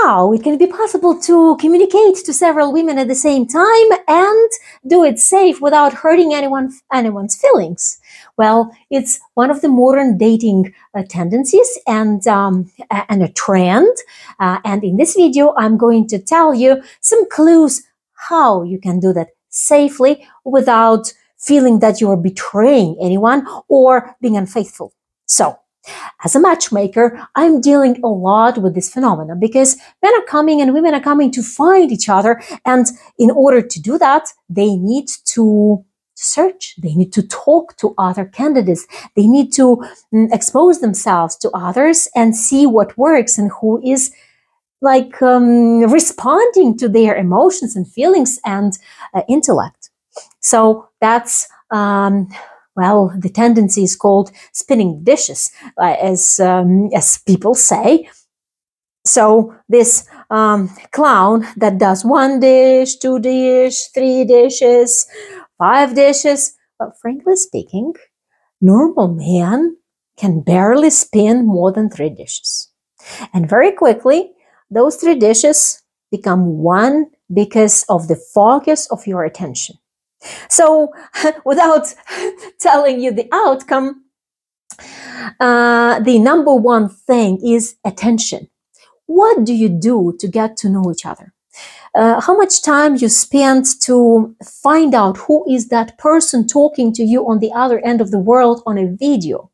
how it can be possible to communicate to several women at the same time and do it safe without hurting anyone's feelings. Well, it's one of the modern dating tendencies and a trend. And in this video, I'm going to tell you some clues how you can do that safely without feeling that you're betraying anyone or being unfaithful. So, as a matchmaker, I'm dealing a lot with this phenomenon because men are coming and women are coming to find each other. And in order to do that, they need to search, they need to talk to other candidates, they need to expose themselves to others and see what works and who is responding to their emotions and feelings and intellect. So that's well, the tendency is called spinning dishes, as people say. So this clown that does 1 dish, 2 dish, 3 dishes, 5 dishes, but frankly speaking, normal man can barely spin more than 3 dishes. And very quickly, those 3 dishes become 1 because of the focus of your attention. So, without telling you the outcome, the number one thing is attention. What do you do to get to know each other? How much time you spend to find out who is that person talking to you on the other end of the world on a video?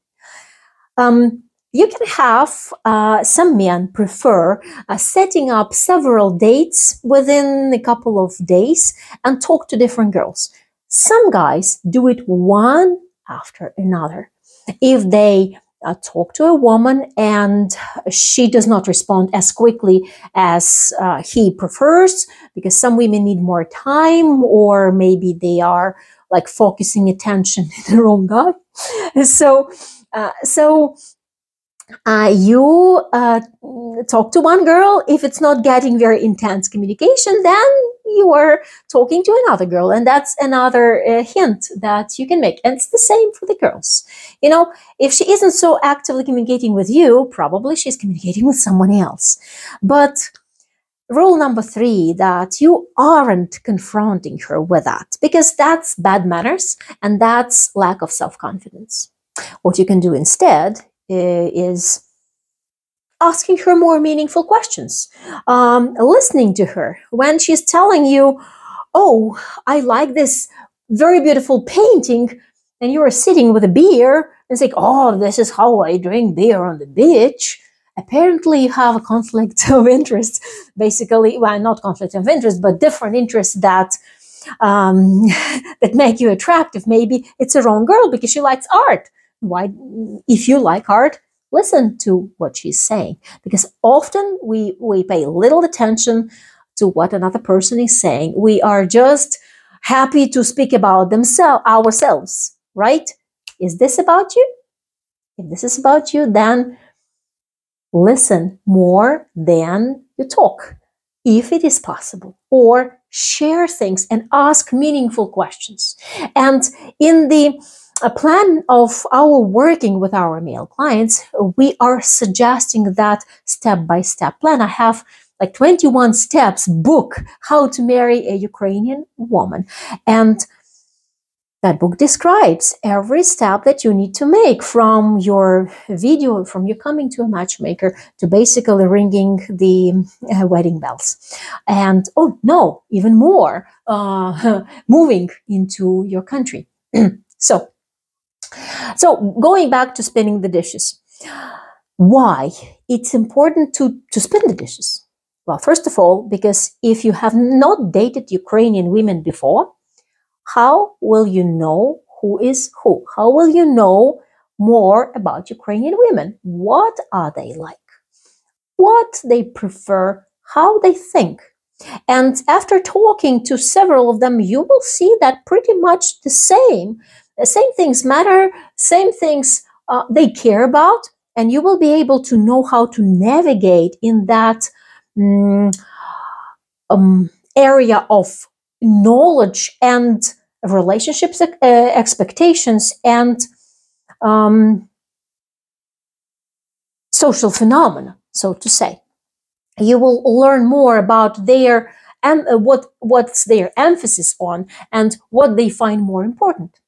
You can have some men prefer setting up several dates within a couple of days and talk to different girls. Some guys do it one after another. If they talk to a woman and she does not respond as quickly as he prefers, because some women need more time, or maybe they are like focusing attention in the wrong guy. You talk to one girl. If it's not getting very intense communication, then you are talking to another girl, and that's another hint that you can make. And it's the same for the girls. You know, if she isn't so actively communicating with you, probably she's communicating with someone else. But rule number 3, that you aren't confronting her with that, because that's bad manners and that's lack of self-confidence. What you can do instead is asking her more meaningful questions, listening to her when she's telling you, oh, I like this very beautiful painting, and you are sitting with a beer and saying, oh, this is how I drink beer on the beach. Apparently you have a conflict of interest, basically. Well, not conflict of interest, but different interests that that make you attractive. Maybe it's a wrong girl because she likes art. Why, if you like art, listen to what she's saying, because often we pay little attention to what another person is saying. We are just happy to speak about ourselves, right? Is this about you? If this is about you, then listen more than you talk, if it is possible, or share things and ask meaningful questions. And in the plan of our working with our male clients, we are suggesting that step-by-step plan. I have like 21 steps book, How to Marry a Ukrainian Woman. And that book describes every step that you need to make, from your video, from you coming to a matchmaker to basically ringing the wedding bells. And, oh no, even more, moving into your country. So going back to spinning the dishes, why it's important to spin the dishes? Well, first of all, because if you have not dated Ukrainian women before, how will you know who is who? How will you know more about Ukrainian women? What are they like? What they prefer? How they think? And after talking to several of them, you will see that pretty much the same things matter, same things they care about, and you will be able to know how to navigate in that area of knowledge and relationships, expectations, and social phenomena, so to say. You will learn more about their what's their emphasis on and what they find more important.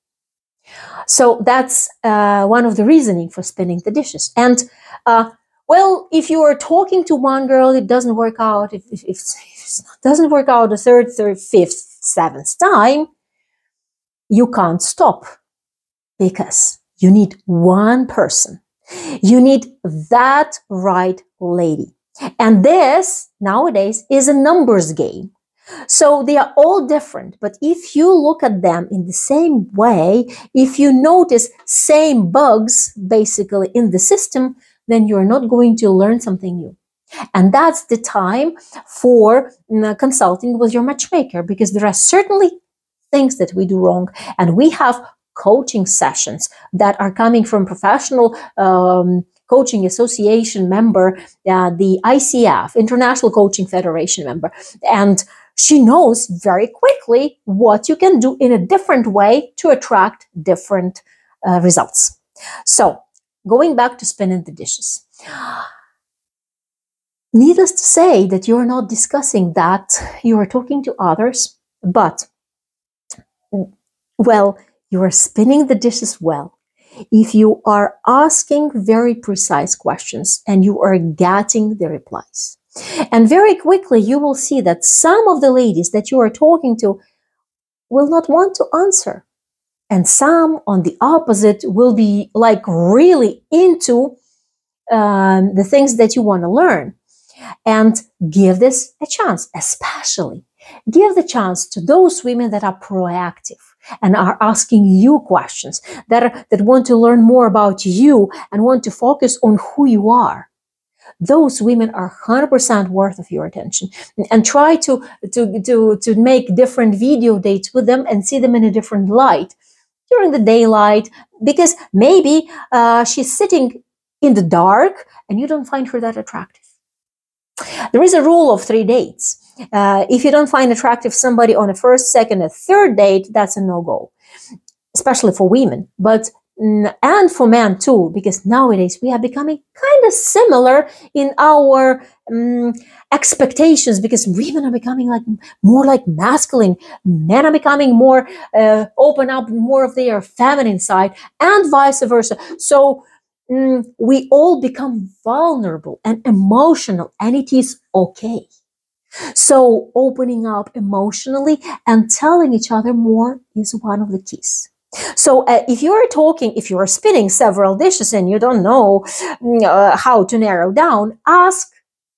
So that's one of the reasoning for spinning the dishes. And well, if you are talking to one girl, it doesn't work out. If it doesn't work out the third, fifth, seventh time, you can't stop, because you need one person. You need that right lady. And this nowadays is a numbers game. So they are all different, but if you look at them in the same way, if you notice same bugs basically in the system, then you're not going to learn something new. And that's the time for consulting with your matchmaker, because there are certainly things that we do wrong, and we have coaching sessions that are coming from professional coaching association member, the ICF, International Coaching Federation member, and she knows very quickly what you can do in a different way to attract different results. So, going back to spinning the dishes. Needless to say that you're not discussing that, you are talking to others, but, well, you are spinning the dishes well if you are asking very precise questions and you are getting the replies. And very quickly, you will see that some of the ladies that you are talking to will not want to answer. And some, on the opposite, will be like really into the things that you want to learn. And give this a chance, especially give the chance to those women that are proactive and are asking you questions, that want to learn more about you and want to focus on who you are. Those women are 100% worth of your attention, and try to make different video dates with them and see them in a different light during the daylight, because maybe she's sitting in the dark and you don't find her that attractive. There is a rule of 3 dates. If you don't find attractive somebody on a first, second, and third date, that's a no-go, especially for women. But and for men too, because nowadays we are becoming kind of similar in our expectations, because women are becoming more like masculine, men are becoming more open up more of their feminine side, and vice versa. So we all become vulnerable and emotional, and it is okay. So opening up emotionally and telling each other more is one of the keys. So if you are spinning several dishes and you don't know how to narrow down, ask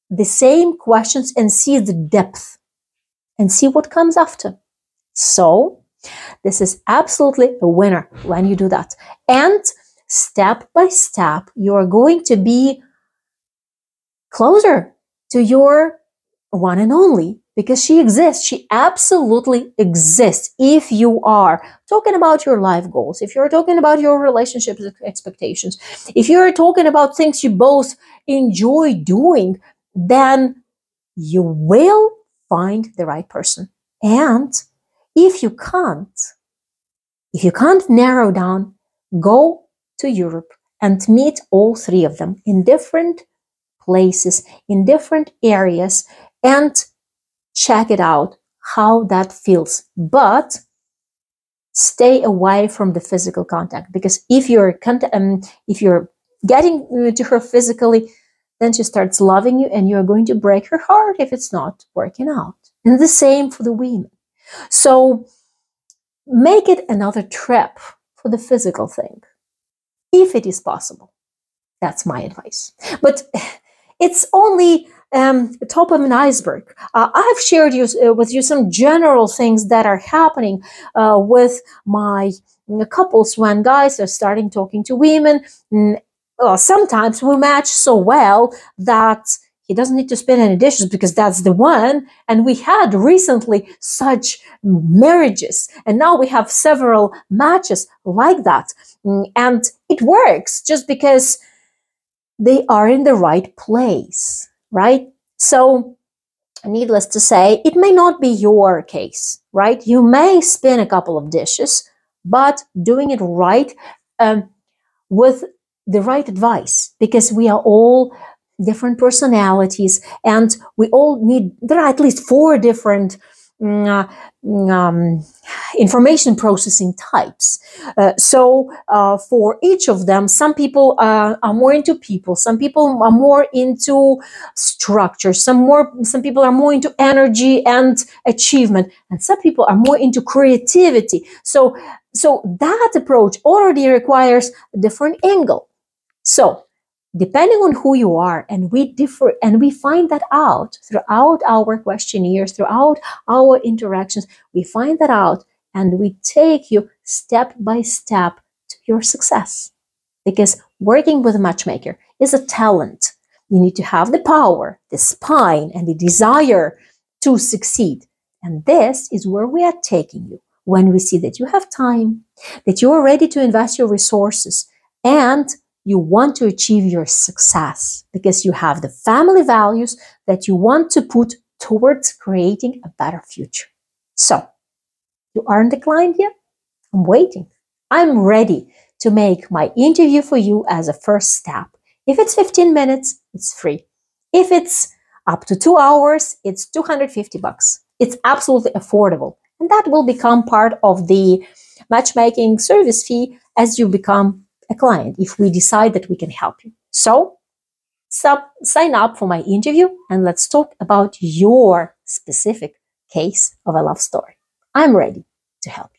the same questions and see the depth and see what comes after. So this is absolutely a winner when you do that. And step by step, you are going to be closer to your one and only, because she exists. She absolutely exists. If you are talking about your life goals, if you're talking about your relationship expectations, if you're talking about things you both enjoy doing, then you will find the right person. And if you can't narrow down, go to Europe and meet all 3 of them in different places, in different areas, and check it out, how that feels. But stay away from the physical contact, because if you're getting to her physically, then she starts loving you and you're going to break her heart if it's not working out. And the same for the women. So make it another trip for the physical thing, if it is possible. That's my advice. But it's only the top of an iceberg. I've shared with you some general things that are happening with my couples when guys are starting talking to women. Sometimes we match so well that he doesn't need to spin any dishes because that's the one. And we had recently such marriages, and now we have several matches like that. And it works just because they are in the right place, right? So, needless to say, it may not be your case, right? You may spin a couple of dishes, but doing it right with the right advice, because we are all different personalities, and we all need, there are at least 4 different information processing types. For each of them, some people are more into people, some people are more into structure, some people are more into energy and achievement, and some people are more into creativity. So that approach already requires a different angle. So depending on who you are, and we differ, and we find that out throughout our questionnaires, throughout our interactions, we find that out, and we take you step by step to your success. Because working with a matchmaker is a talent. You need to have the power, the spine, and the desire to succeed. And this is where we are taking you when we see that you have time, that you are ready to invest your resources, and you want to achieve your success because you have the family values that you want to put towards creating a better future. So, you aren't the client yet? I'm waiting. I'm ready to make my interview for you as a first step. If it's 15 minutes, it's free. If it's up to 2 hours, it's $250. It's absolutely affordable. And that will become part of the matchmaking service fee as you become a client, if we decide that we can help you. So sign up for my interview and let's talk about your specific case of a love story. I'm ready to help.